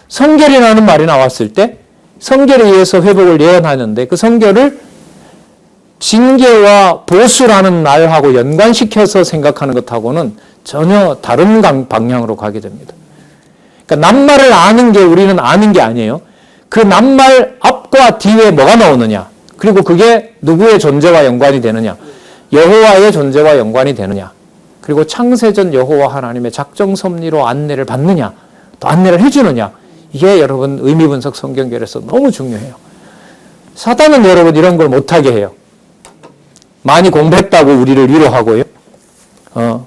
Speaker 1: 성결이라는 말이 나왔을 때 성결에 의해서 회복을 예언하는데 그 성결을 징계와 보수라는 말하고 연관시켜서 생각하는 것하고는 전혀 다른 방향으로 가게 됩니다. 그러니까 낱말을 아는 게 우리는 아는 게 아니에요. 그 낱말 앞과 뒤에 뭐가 나오느냐, 그리고 그게 누구의 존재와 연관이 되느냐, 여호와의 존재와 연관이 되느냐, 그리고 창세전 여호와 하나님의 작정 섭리로 안내를 받느냐, 또 안내를 해주느냐, 이게 여러분 의미분석 성경결에서 너무 중요해요. 사단은 여러분 이런 걸 못하게 해요. 많이 공부했다고 우리를 위로하고요.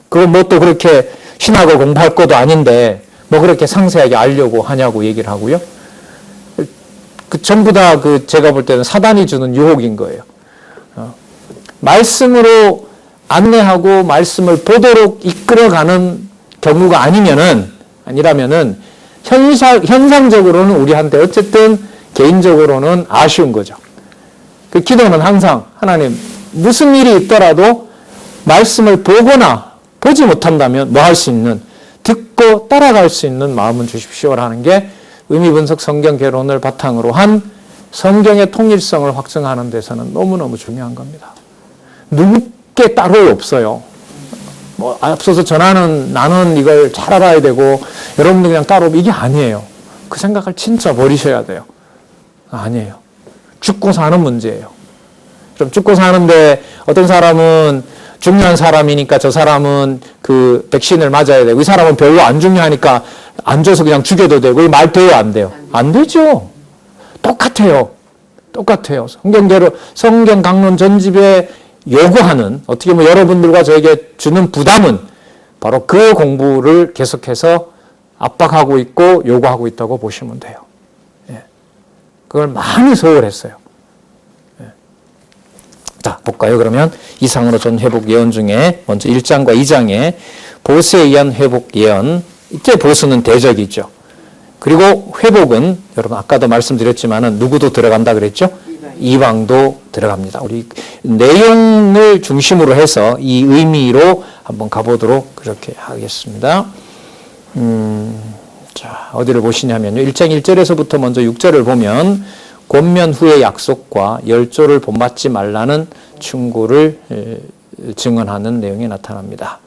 Speaker 1: 그건 뭐 또 그렇게 신학을 공부할 것도 아닌데 뭐 그렇게 상세하게 알려고 하냐고 얘기를 하고요. 그 전부 다 제가 볼 때는 사단이 주는 유혹인 거예요. 말씀으로 안내하고 말씀을 보도록 이끌어가는 경우가 아니라면은 현상적으로는 우리한테 어쨌든 개인적으로는 아쉬운 거죠. 그 기도는 항상 하나님 무슨 일이 있더라도 말씀을 보거나 보지 못한다면 뭐 할 수 있는, 듣고 따라갈 수 있는 마음은 주십시오라는 게 의미분석 성경 개론을 바탕으로 한 성경의 통일성을 확증하는 데서는 너무너무 중요한 겁니다. 누구께 따로 없어요. 뭐 앞서서 전하는 나는 이걸 잘 알아야 되고 여러분들 그냥 따로 이게 아니에요. 그 생각을 진짜 버리셔야 돼요. 아니에요. 죽고 사는 문제예요. 좀 죽고 사는데 어떤 사람은 중요한 사람이니까 저 사람은 그 백신을 맞아야 되고 이 사람은 별로 안 중요하니까 안 줘서 그냥 죽여도 되고 이 말 돼요, 안 돼요? 안 되죠. 똑같아요. 똑같아요. 성경 강론 전집에 요구하는, 어떻게 보면 여러분들과 저에게 주는 부담은 바로 그 공부를 계속해서 압박하고 있고 요구하고 있다고 보시면 돼요. 예. 그걸 많이 소홀했어요. 예. 자, 볼까요? 그러면 이상으로 전 회복 예언 중에 먼저 1장과 2장에 보수에 의한 회복 예언. 이때 보수는 대적이죠. 그리고 회복은 여러분 아까도 말씀드렸지만은 누구도 들어간다 그랬죠? 이방도 들어갑니다. 우리 내용을 중심으로 해서 이 의미로 한번 가보도록 그렇게 하겠습니다. 자, 어디를 보시냐면요. 1장 1절에서부터 먼저 6절을 보면 권면 후의 약속과 열조를 본받지 말라는 충고를 증언하는 내용이 나타납니다.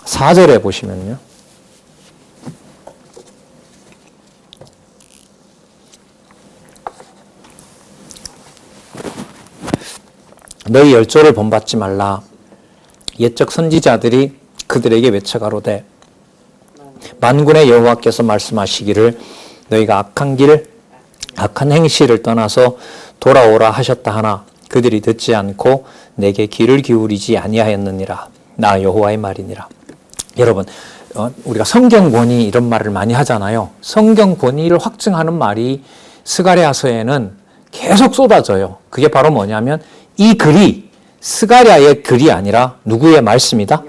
Speaker 1: 4절에 보시면요. 너희 열조를 본받지 말라. 옛적 선지자들이 그들에게 외쳐가로되 만군의 여호와께서 말씀하시기를 너희가 악한 행실을 떠나서 돌아오라 하셨다 하나 그들이 듣지 않고 내게 귀를 기울이지 아니하였느니라. 나 여호와의 말이니라. 여러분, 우리가 성경 권위 이런 말을 많이 하잖아요. 성경 권위를 확증하는 말이 스가랴서에는 계속 쏟아져요. 그게 바로 뭐냐면 이 글이 스가랴의 글이 아니라 누구의 말씀이다?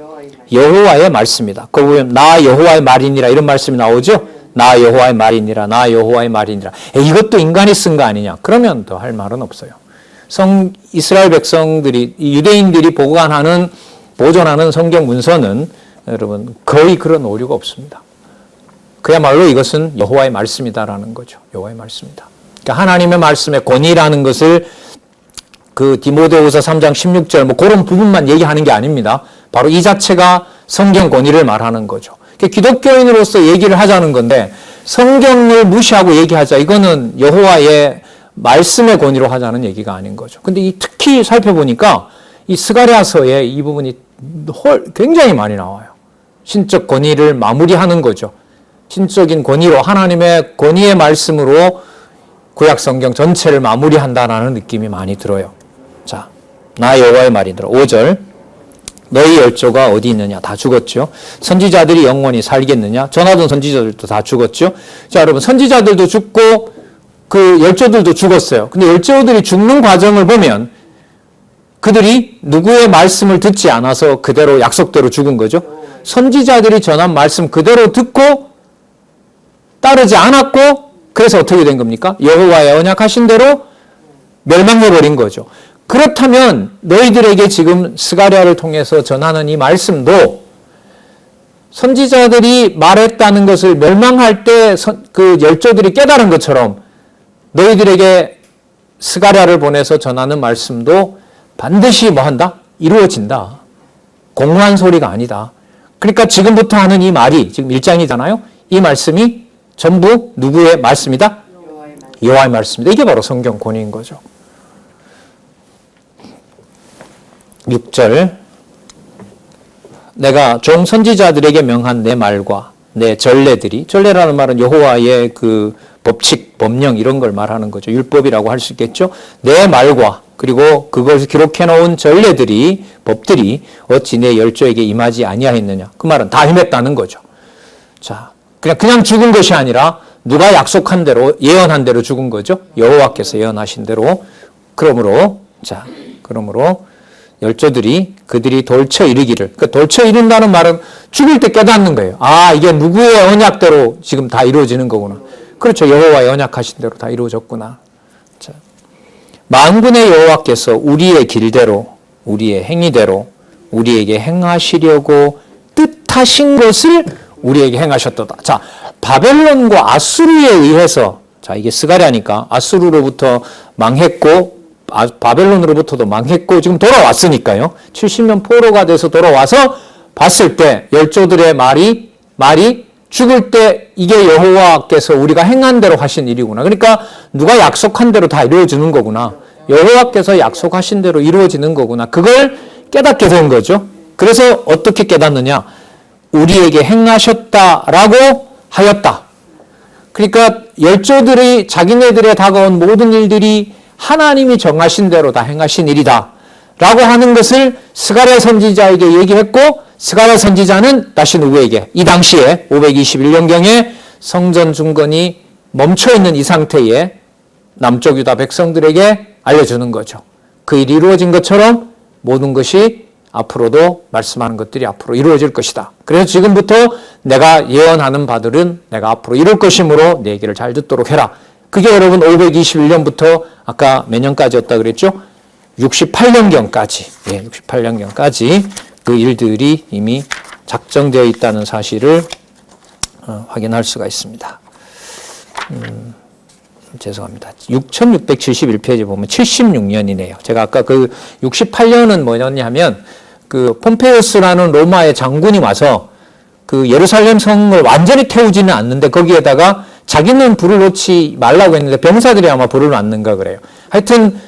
Speaker 1: 여호와의 말씀이다. 거기 보면 나 여호와의 말이니라 이런 말씀이 나오죠? 나 여호와의 말이니라, 나 여호와의 말이니라. 이것도 인간이 쓴 거 아니냐? 그러면 더 할 말은 없어요. 이스라엘 백성들이, 유대인들이 보존하는 성경 문서는 여러분 거의 그런 오류가 없습니다. 그야말로 이것은 여호와의 말씀이다라는 거죠. 여호와의 말씀이다. 그러니까 하나님의 말씀의 권위라는 것을 그 디모데후서 3장 16절 뭐 그런 부분만 얘기하는 게 아닙니다. 바로 이 자체가 성경 권위를 말하는 거죠. 그러니까 기독교인으로서 얘기를 하자는 건데 성경을 무시하고 얘기하자. 이거는 여호와의 말씀의 권위로 하자는 얘기가 아닌 거죠. 근데 특히 살펴보니까 이 스가랴서에 이 부분이 굉장히 많이 나와요. 신적 권위를 마무리하는 거죠. 신적인 권위로 하나님의 권위의 말씀으로 구약 성경 전체를 마무리한다라는 느낌이 많이 들어요. 자, 나 여호와의 말이더라. 5절. 너희 열조가 어디 있느냐? 다 죽었죠. 선지자들이 영원히 살겠느냐? 전하던 선지자들도 다 죽었죠. 자, 여러분 선지자들도 죽고 그 열조들도 죽었어요. 근데 열조들이 죽는 과정을 보면 그들이 누구의 말씀을 듣지 않아서 그대로 약속대로 죽은 거죠. 선지자들이 전한 말씀 그대로 듣고 따르지 않았고 그래서 어떻게 된 겁니까? 여호와의 언약하신 대로 멸망해버린 거죠. 그렇다면 너희들에게 지금 스가랴를 통해서 전하는 이 말씀도 선지자들이 말했다는 것을 멸망할 때 그 열조들이 깨달은 것처럼 너희들에게 스가랴를 보내서 전하는 말씀도 반드시 뭐 한다? 이루어진다. 공허한 소리가 아니다. 그러니까 지금부터 하는 이 말이 지금 1장이잖아요. 이 말씀이 전부 누구의 말씀이다? 여호와의 말씀이다. 이게 바로 성경 권위인 거죠. 6절. 내가 종 선지자들에게 명한 내 말과 내 전례들이, 전례라는 말은 여호와의 그 법칙, 법령 이런 걸 말하는 거죠. 율법이라고 할 수 있겠죠. 내 말과 그리고 그것을 기록해 놓은 전례들이, 법들이 어찌 내 열조에게 임하지 아니하였느냐. 그 말은 다 임했다는 거죠. 자, 그냥 죽은 것이 아니라 누가 약속한 대로, 예언한 대로 죽은 거죠. 여호와께서 예언하신 대로. 그러므로 열조들이 그들이 돌쳐 이르기를. 그 돌쳐 이른다는 말은 죽을 때 깨닫는 거예요. 아, 이게 누구의 언약대로 지금 다 이루어지는 거구나. 그렇죠. 여호와의 언약하신 대로 다 이루어졌구나. 자, 만군의 여호와께서 우리의 길대로 우리의 행위대로 우리에게 행하시려고 뜻하신 것을 우리에게 행하셨도다. 자, 바벨론과 아수르에 의해서, 자, 이게 스가랴니까 아수르로부터 망했고 바벨론으로부터도 망했고 지금 돌아왔으니까요. 70년 포로가 돼서 돌아와서 봤을 때 열조들의 말이 죽을 때 이게 여호와께서 우리가 행한 대로 하신 일이구나. 그러니까 누가 약속한 대로 다 이루어지는 거구나. 여호와께서 약속하신 대로 이루어지는 거구나. 그걸 깨닫게 된 거죠. 그래서 어떻게 깨닫느냐? 우리에게 행하셨다라고 하였다. 그러니까 열조들이 자기네들에 다가온 모든 일들이 하나님이 정하신 대로 다 행하신 일이다 라고 하는 것을 스가랴 선지자에게 얘기했고, 스가랴 선지자는 다시 누구에게? 이 당시에 521년경에 성전 중건이 멈춰있는 이 상태에 남쪽 유다 백성들에게 알려주는 거죠. 그 일이 이루어진 것처럼 모든 것이 앞으로도 말씀하는 것들이 앞으로 이루어질 것이다. 그래서 지금부터 내가 예언하는 바들은 내가 앞으로 이룰 것이므로 내 얘기를 잘 듣도록 해라. 그게 여러분 521년부터 아까 몇 년까지였다 그랬죠? 68년경까지, 68년경까지 그 일들이 이미 작정되어 있다는 사실을 확인할 수가 있습니다. 죄송합니다. 6671페이지 보면 76년이네요. 제가 아까 그 68년은 뭐였냐면 그 폼페이우스라는 로마의 장군이 와서 그 예루살렘 성을 완전히 태우지는 않는데 거기에다가 자기는 불을 놓지 말라고 했는데 병사들이 아마 불을 놨는가 그래요. 하여튼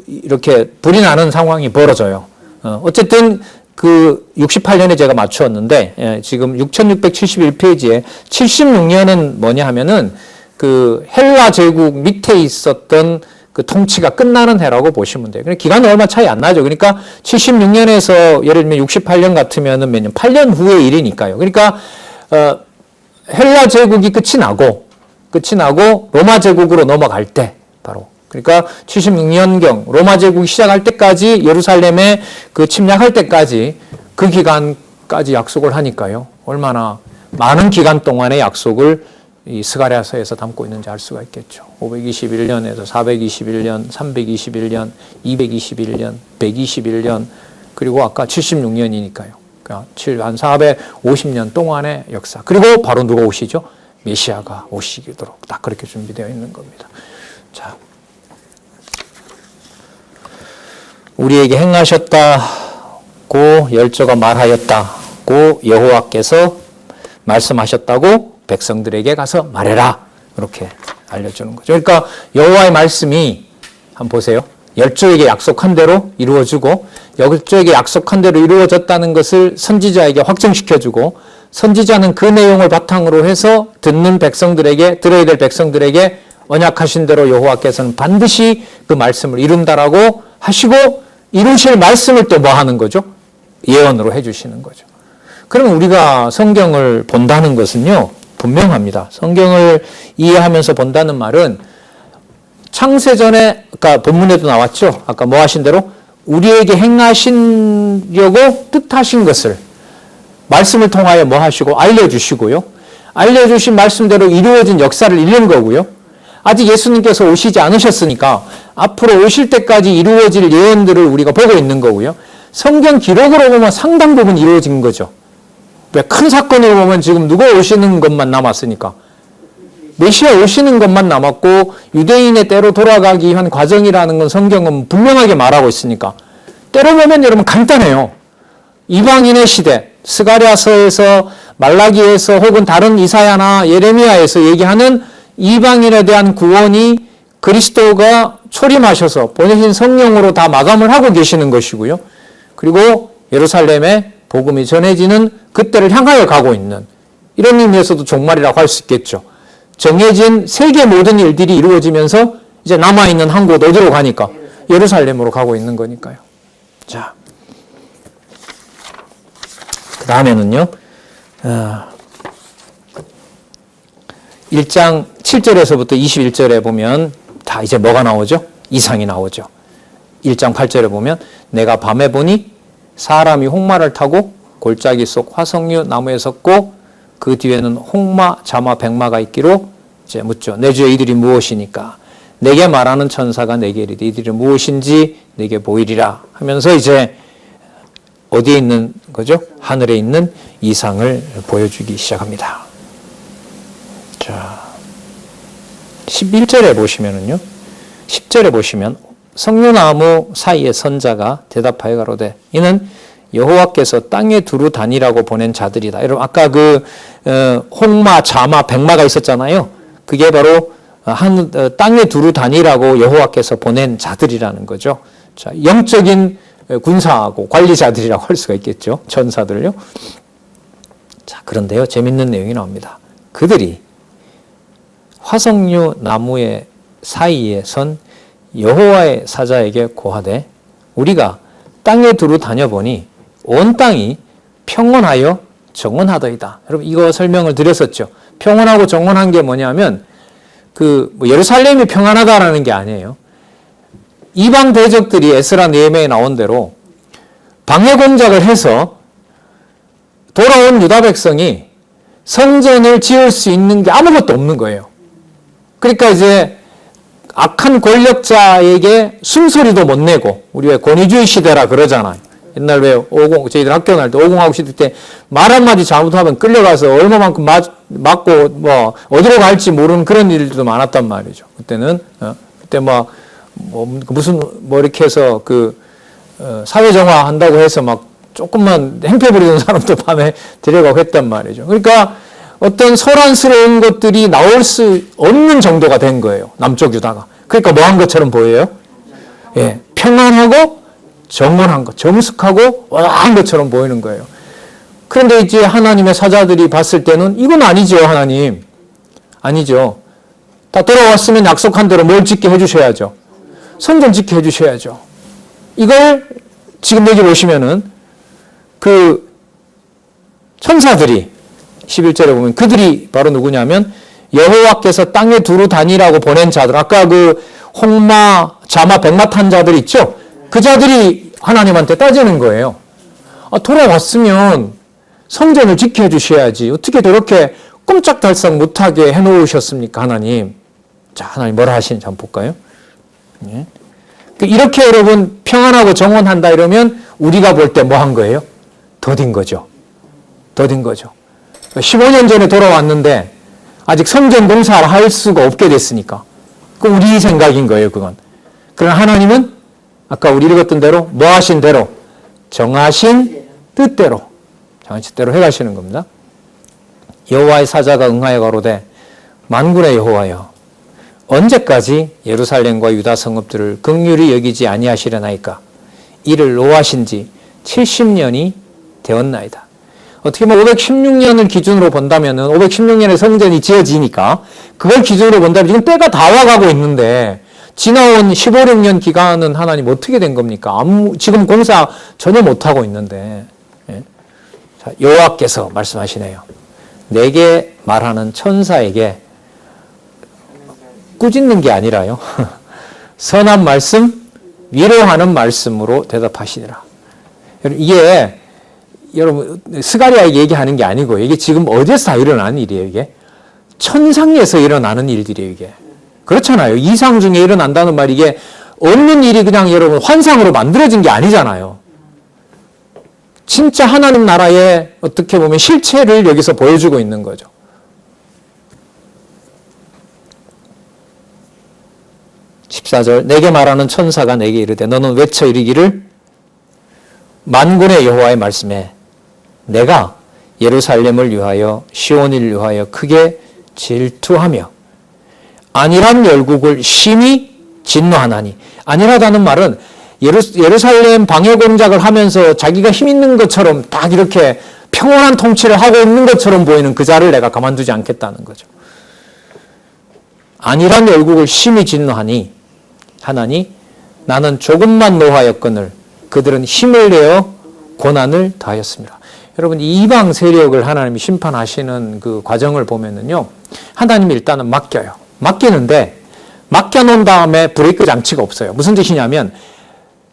Speaker 1: 이렇게 불이 나는 상황이 벌어져요. 어쨌든 그 68년에 제가 맞추었는데 지금 6671페이지에 76년은 뭐냐 하면은 그 헬라 제국 밑에 있었던 그 통치가 끝나는 해라고 보시면 돼요. 기간은 얼마 차이 안 나죠. 그러니까 76년에서 예를 들면 68년 같으면은 몇 년? 8년 후의 일이니까요. 그러니까 헬라 제국이 끝이 나고 로마 제국으로 넘어갈 때 바로 그러니까 76년경 로마 제국이 시작할 때까지 예루살렘에 그 침략할 때까지 그 기간까지 약속을 하니까요. 얼마나 많은 기간 동안의 약속을 이 스가랴서에서 담고 있는지 알 수가 있겠죠. 521년에서 421년, 321년, 221년, 121년, 그리고 아까 76년이니까요. 그러니까 한 450년 동안의 역사. 그리고 바로 누가 오시죠? 메시아가 오시도록 딱 그렇게 준비되어 있는 겁니다. 자, 우리에게 행하셨다고 열조가 말하였다고 여호와께서 말씀하셨다고 백성들에게 가서 말해라. 이렇게 알려주는 거죠. 그러니까 여호와의 말씀이 한번 보세요. 열조에게 약속한 대로 이루어지고 열조에게 약속한 대로 이루어졌다는 것을 선지자에게 확증시켜주고 선지자는 그 내용을 바탕으로 해서 듣는 백성들에게 들어야 될 백성들에게 언약하신 대로 여호와께서는 반드시 그 말씀을 이룬다라고 하시고 이루실 말씀을 또 뭐 하는 거죠? 예언으로 해주시는 거죠. 그러면 우리가 성경을 본다는 것은요 분명합니다. 성경을 이해하면서 본다는 말은 창세전에 아까 본문에도 나왔죠. 아까 뭐 하신 대로 우리에게 행하시려고 뜻하신 것을 말씀을 통하여 뭐 하시고 알려주시고요. 알려주신 말씀대로 이루어진 역사를 읽는 거고요. 아직 예수님께서 오시지 않으셨으니까 앞으로 오실 때까지 이루어질 예언들을 우리가 보고 있는 거고요. 성경 기록으로 보면 상당 부분 이루어진 거죠. 왜 큰 사건으로 보면 지금 누가 오시는 것만 남았으니까 메시아 오시는 것만 남았고 유대인의 때로 돌아가기 위한 과정이라는 건 성경은 분명하게 말하고 있으니까 때로 보면 여러분 간단해요. 이방인의 시대 스가랴서에서 말라기에서 혹은 다른 이사야나 예레미야에서 얘기하는 이방인에 대한 구원이 그리스도가 초림하셔서 보내신 성령으로 다 마감을 하고 계시는 것이고요. 그리고 예루살렘에 복음이 전해지는 그때를 향하여 가고 있는 이런 의미에서도 종말이라고 할 수 있겠죠. 정해진 세계 모든 일들이 이루어지면서 이제 남아있는 한 곳 어디로 가니까 예루살렘으로 가고 있는 거니까요. 자, 그 다음에는요 1장 7절에서부터 21절에 보면 다 이제 뭐가 나오죠? 이상이 나오죠. 1장 8절에 보면 내가 밤에 보니 사람이 홍마를 타고 골짜기 속 화석류 나무에 섰고 그 뒤에는 홍마, 자마, 백마가 있기로 이제 묻죠. 내 주의 이들이 무엇이니까? 내게 말하는 천사가 내게 이르되 이들이 무엇인지 내게 보이리라 하면서 이제 어디에 있는 거죠? 하늘에 있는 이상을 보여주기 시작합니다. 자, 11절에 보시면은요. 10절에 보시면 석류나무 사이의 선자가 대답하여 가로되 이는 여호와께서 땅에 두루 다니라고 보낸 자들이다. 여러분 아까 그 홍마, 자마, 백마가 있었잖아요. 그게 바로 땅에 두루 다니라고 여호와께서 보낸 자들이라는 거죠. 자, 영적인 군사하고 관리자들이라고 할 수가 있겠죠. 천사들요. 자, 그런데요. 재밌는 내용이 나옵니다. 그들이 화석류 나무의 사이에 선 여호와의 사자에게 고하되 우리가 땅에 두루 다녀보니 온 땅이 평온하여 정원하더이다. 여러분 이거 설명을 드렸었죠. 평온하고 정원한 게 뭐냐면 예루살렘이 평안하다라는 게 아니에요. 이방 대적들이 에스라 느헤미야에 나온 대로 방해 공작을 해서 돌아온 유다 백성이 성전을 지을 수 있는 게 아무것도 없는 거예요. 그러니까 이제 악한 권력자에게 숨소리도 못 내고 우리 왜 권위주의 시대라 그러잖아요. 옛날 왜 저희들 학교 다닐 때 오공하고 시대 때 말 한마디 잘못하면 끌려가서 얼마만큼 맞고 뭐 어디로 갈지 모르는 그런 일들도 많았단 말이죠. 그때는 그때 무슨 이렇게 해서 사회정화 한다고 해서 막 조금만 행패 부리는 사람도 밤에 데려가고 했단 말이죠. 그러니까 어떤 소란스러운 것들이 나올 수 없는 정도가 된 거예요. 남쪽 유다가. 그러니까 뭐 한 것처럼 보여요? 예, 평안하고 정원한 것, 정숙하고 완한 것처럼 보이는 거예요. 그런데 이제 하나님의 사자들이 봤을 때는 이건 아니죠, 하나님. 아니죠. 다 돌아왔으면 약속한 대로 뭘 짓게 해주셔야죠. 성전 짓게 해주셔야죠. 이걸 지금 여기 보시면은 천사들이 11절에 보면 그들이 바로 누구냐면 여호와께서 땅에 두루 다니라고 보낸 자들, 아까 홍마, 자마, 백마 탄 자들 있죠? 그 자들이 하나님한테 따지는 거예요. 돌아왔으면 성전을 지켜주셔야지 어떻게 저렇게 꼼짝달싹 못하게 해놓으셨습니까, 하나님? 자, 하나님 뭐라 하시는지 한번 볼까요? 예. 이렇게 여러분 평안하고 정원한다 이러면 우리가 볼 때 뭐 한 거예요? 더딘 거죠. 더딘 거죠. 15년 전에 돌아왔는데 아직 성전 공사를 할 수가 없게 됐으니까. 그 우리 생각인 거예요, 그건. 그러나 하나님은 아까 우리 읽었던 대로 뭐 하신 대로 정하신 뜻대로 해가시는 겁니다. 여호와의 사자가 응하여 가로되 만군의 여호와여 언제까지 예루살렘과 유다 성읍들을 긍휼히 여기지 아니하시려나이까 이를 노하신 지 70년이 되었나이다. 어떻게 보면 516년을 기준으로 본다면은 516년에 성전이 지어지니까 그걸 기준으로 본다면 지금 때가 다 와가고 있는데 지나온 15, 16년 기간은 하나님 어떻게 된 겁니까? 지금 공사 전혀 못하고 있는데. 예? 자, 여호와께서 말씀하시네요. 내게 말하는 천사에게 꾸짖는 게 아니라요. 선한 말씀, 위로하는 말씀으로 대답하시니라. 이게 여러분 스가랴에게 얘기하는 게 아니고 이게 지금 어디서 다 일어나는 일이에요. 이게 천상에서 일어나는 일들이에요. 이게 그렇잖아요. 이상 중에 일어난다는 말이 이게 없는 일이 그냥 여러분 환상으로 만들어진 게 아니잖아요. 진짜 하나님 나라의 어떻게 보면 실체를 여기서 보여주고 있는 거죠. (14절) 내게 말하는 천사가 내게 이르되 너는 외쳐 이르기를 만군의 여호와의 말씀에 내가 예루살렘을 위하여 시온을 위하여 크게 질투하며 안일한 열국을 심히 진노하나니. 안일하다는 말은 예루살렘 방해 공작을 하면서 자기가 힘 있는 것처럼 딱 이렇게 평온한 통치를 하고 있는 것처럼 보이는 그 자를 내가 가만두지 않겠다는 거죠. 안일한 열국을 심히 진노하니 하나니 나는 조금만 노하였거늘 그들은 힘을 내어 고난을 다하였습니다. 여러분 이방 세력을 하나님이 심판하시는 그 과정을 보면은요 하나님이 일단은 맡겨요. 맡기는데 맡겨놓은 다음에 브레이크 장치가 없어요. 무슨 뜻이냐면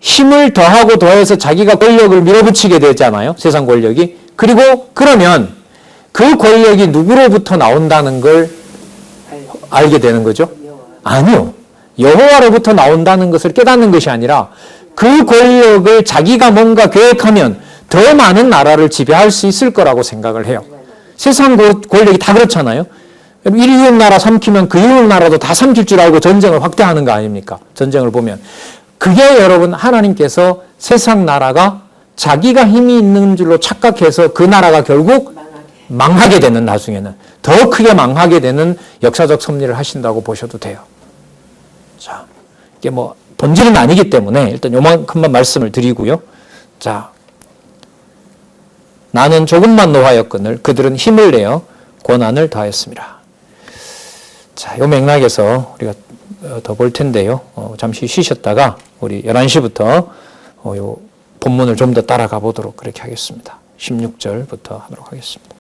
Speaker 1: 힘을 더하고 더해서 자기가 권력을 밀어붙이게 되잖아요. 세상 권력이. 그리고 그러면 그 권력이 누구로부터 나온다는 걸 알게 되는 거죠? 아니요. 여호와로부터 나온다는 것을 깨닫는 것이 아니라 그 권력을 자기가 뭔가 계획하면 더 많은 나라를 지배할 수 있을 거라고 생각을 해요. 세상 권력이 다 그렇잖아요. 1위국 나라 삼키면 그 이웃 나라도 다 삼킬 줄 알고 전쟁을 확대하는 거 아닙니까? 전쟁을 보면. 그게 여러분 하나님께서 세상 나라가 자기가 힘이 있는 줄로 착각해서 그 나라가 결국 망하게 되는, 나중에는 더 크게 망하게 되는 역사적 섭리를 하신다고 보셔도 돼요. 자, 이게 뭐 본질은 아니기 때문에 일단 요만큼만 말씀을 드리고요. 자, 나는 조금만 노하였거늘 그들은 힘을 내어 고난을 더하였습니다. 자, 요 맥락에서 우리가 더 볼 텐데요. 잠시 쉬셨다가 우리 11시부터 요 본문을 좀 더 따라가 보도록 그렇게 하겠습니다. 16절부터 하도록 하겠습니다.